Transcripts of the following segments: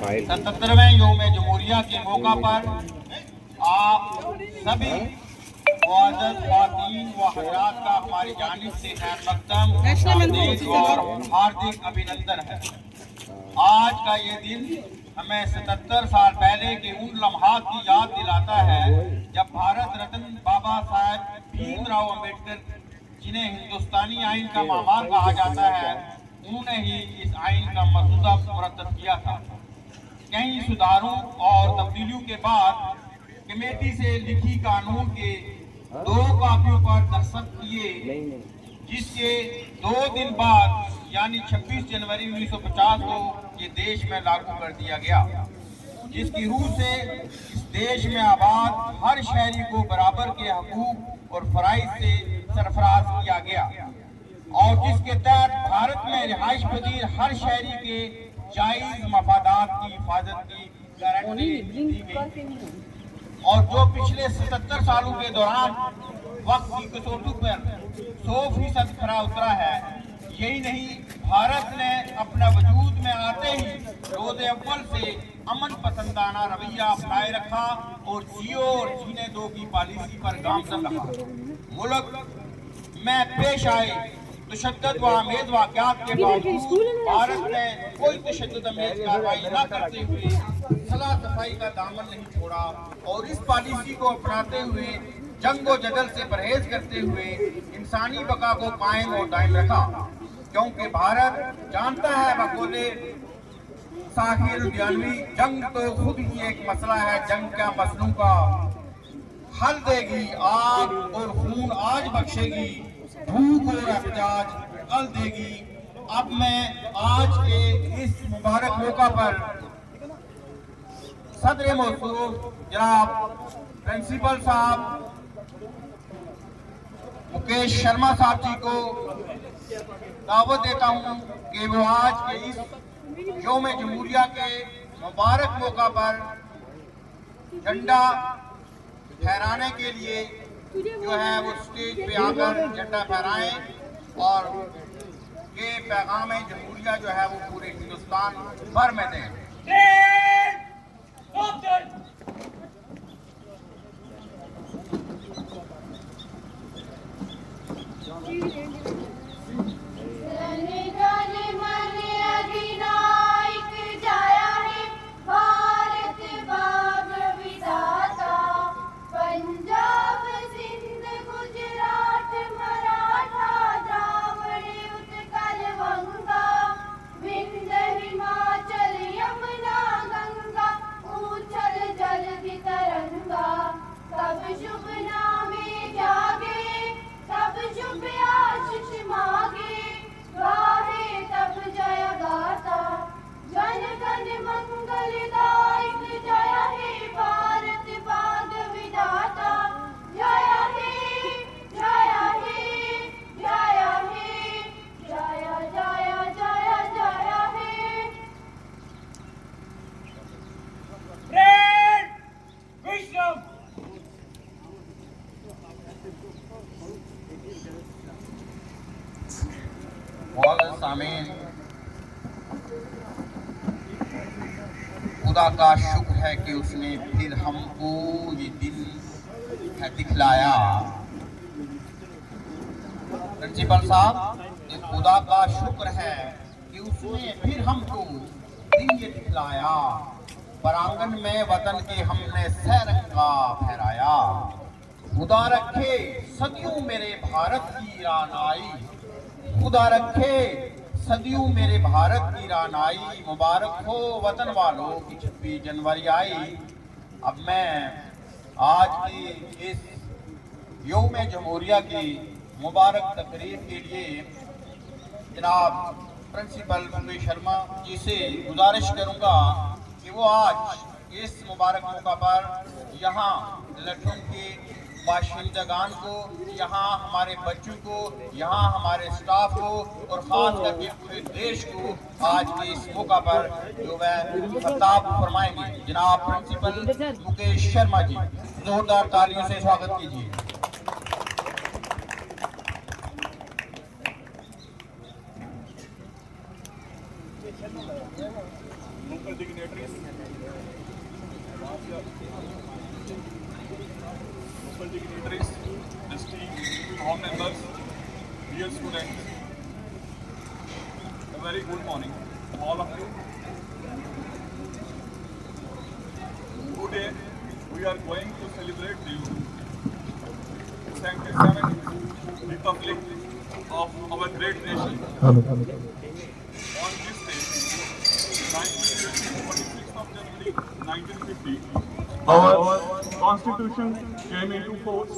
77वें यौम जमहूरिया के मौका पर आप सभी मुअज़्ज़ज़ ख़वातीन व हज़रात का हमारी जानिब से खैर मक़दम और हार्दिक अभिनंदन है। आज का ये दिन हमें 77 साल पहले के उन लम्हात की याद दिलाता है जब भारत रत्न बाबा साहेब भीमराव अम्बेडकर, जिन्हें हिंदुस्तानी आइन का मामार कहा जाता है, उन्होंने ही इस आइन का मसौदा मुरतब किया था। कई सुधारों और तब्दीलियों के बाद कमेटी से लिखी कानून के 2 कॉपियों पर दस्तखत किए, जिसके 2 दिन बाद यानी 26 जनवरी 1950 को ये देश में लागू कर दिया गया, जिसकी रूह से इस देश में आबाद हर शहरी को बराबर के हकूक और फराइज से सरफराज किया गया और जिसके तहत भारत में रिहाइश पजीर हर शहरी के जायज मफादात की हिफाजत की गारंटी दी गई और जो पिछले 77 सालों के दौरान वक्त की कसौटी पर 100% खरा उतरा है। यही नहीं, भारत ने अपना वजूद में आते ही रोज़े अव्वल से अमन पसंदाना रवैया अपनाए रखा और जियो और जीने दो की पॉलिसी पर गामजन रहा। मुल्क में पेश आए तशद्दुद व आमेज वाक़यात के बावजूद भारत ने कोई तशद्दुद आमेज कार्रवाई न करते हुए सलाह सफाई का दामन नहीं छोड़ा और इस पॉलिसी को अपनाते हुए जंग व जदल से परहेज करते हुए इंसानी बका को कायम और दायम रखा, क्योंकि भारत जानता है बकौले साहिर उद्यानवी, जंग तो खुद ही एक मसला है, जंग क्या मसलों का हल देगी, आग और खून आज बख्शेगी, भूख और एहतिजाज कल देगी। अब मैं आज के इस मुबारक मौका पर सदर मौसूफ जनाब प्रिंसिपल साहब मुकेश शर्मा साहब जी को दावत देता हूं कि वो आज के इस यौम जमहूरिया के मुबारक मौका पर झंडा फहराने के लिए जो है वो स्टेज पे आकर झंडा फहराएं और ये पैगाम जमहूरिया जो है वो पूरे हिंदुस्तान भर में दें। खुदा का शुक्र है कि उसने फिर हमको ये दिन है दिखलाया। प्रिंसिपल साहब, ये खुदा का शुक्र है कि उसने फिर हमको दिन ये दिखलाया, परांगन में वतन के हमने सहरंगा फहराया। खुदा रखे सदियों मेरे भारत की रानाई, खुदा रखे सदियों मेरे भारत की रानाई, मुबारक हो वतन वालों की 26 जनवरी आई। अब मैं आज की इस यौम जमहूरिया की मुबारक तकरीर के लिए जनाब प्रिंसिपल मुकेश शर्मा जी से गुजारिश करूंगा कि वो आज इस मुबारक मौका पर यहाँ लखनऊ के बाशिंदगान को, यहाँ हमारे बच्चों को, यहाँ हमारे स्टाफ को और ख़ास करके पूरे देश को आज के इस मौका पर जो वह खिताब फरमाएंगे। जनाब प्रिंसिपल मुकेश शर्मा जी, जोरदार तालियों से स्वागत कीजिए। local dignitaries, distinguished hall members, dear students, a very good morning to all of you. Today we are going to celebrate the 77th Republic of our great nation. On this day, 26th of January 1950, our Constitution came into force.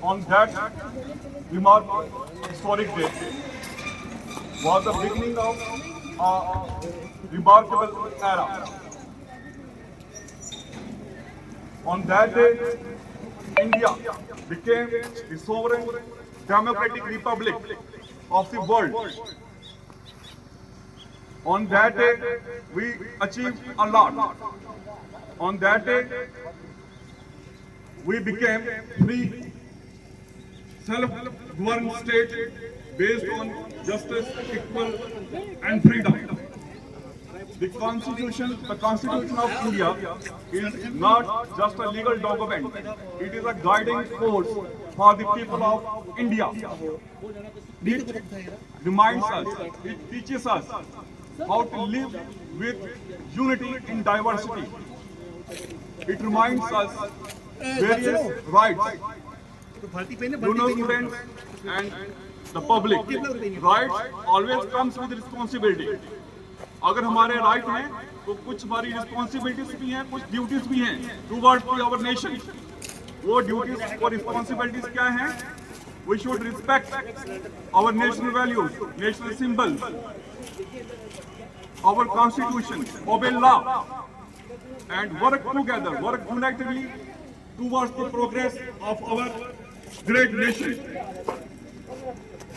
On that remarkable historic day was the beginning of a remarkable era. On that day, India became the sovereign democratic republic of the world. On that day, we achieved a lot. On that day, we became free, self-governed state based on justice, equal, and freedom. The Constitution of India is not just a legal document. It is a guiding force for the people of India. It reminds us, it teaches us how to live with unity in diversity. It reminds us various rights. Students and the public. Rights always comes with responsibility. अगर हमारे right हैं तो कुछ हमारी responsibilities भी हैं, कुछ duties भी हैं टुवर्ड्स आवर नेशन. वो ड्यूटीज और रिस्पॉन्सिबिलिटीज क्या हैं? We should respect our national values, national symbols, our constitution, obey law and work together, work unitedly towards the progress of our great nation.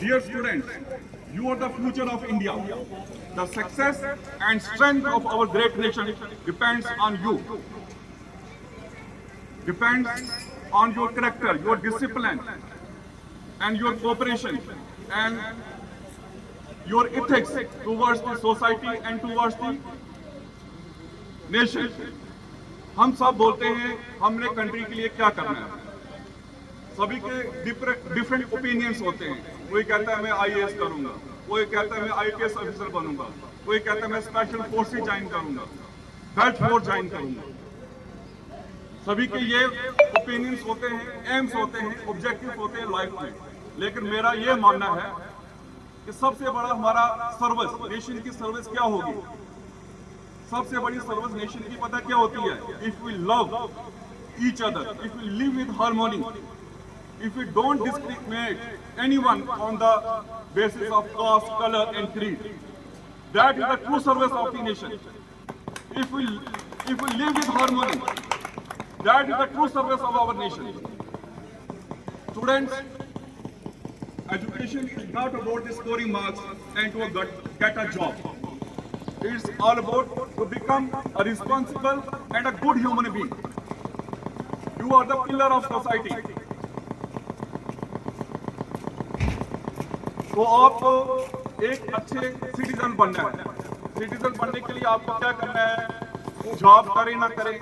Dear students, you are the future of India. The success and strength of our great nation depends on you. Depends on your character, your discipline, and your cooperation, and your ethics towards the society and towards the nation. हम सब बोलते हैं हमने country के लिए क्या करना है. सभी के डिफरेंट ओपिनियंस होते हैं. कोई कहता है मैं आईएएस करूंगा, कोई कहता है मैं आईपीएस ऑफिसर बनूंगा, कोई कहता है मैं स्पेशल फोर्सेस ज्वाइन करूंगा, बेल्ट फोर्स ज्वाइन करूंगा. सभी के ये ओपिनियंस होते हैं, एम्स होते हैं, ऑब्जेक्टिव्स होते हैं लाइफ में. लेकिन मेरा ये मानना है कि सबसे बड़ा हमारा सर्विस, नेशन की सर्विस क्या होगी? सबसे बड़ी सर्विस नेशन की पता क्या होती है? If we love each other, if we live with harmony, if we don't discriminate anyone on the basis of caste, color and creed. That is the true service of the nation. If we live with harmony, that is the true service of our nation. Students, education is not about the scoring marks and to get a job. It's all about to become a responsible and a good human being. You are the pillar of society. तो आपको एक अच्छे citizen बनना है. Citizen बनने के लिए आपको क्या करना है? जॉब करें ना करें,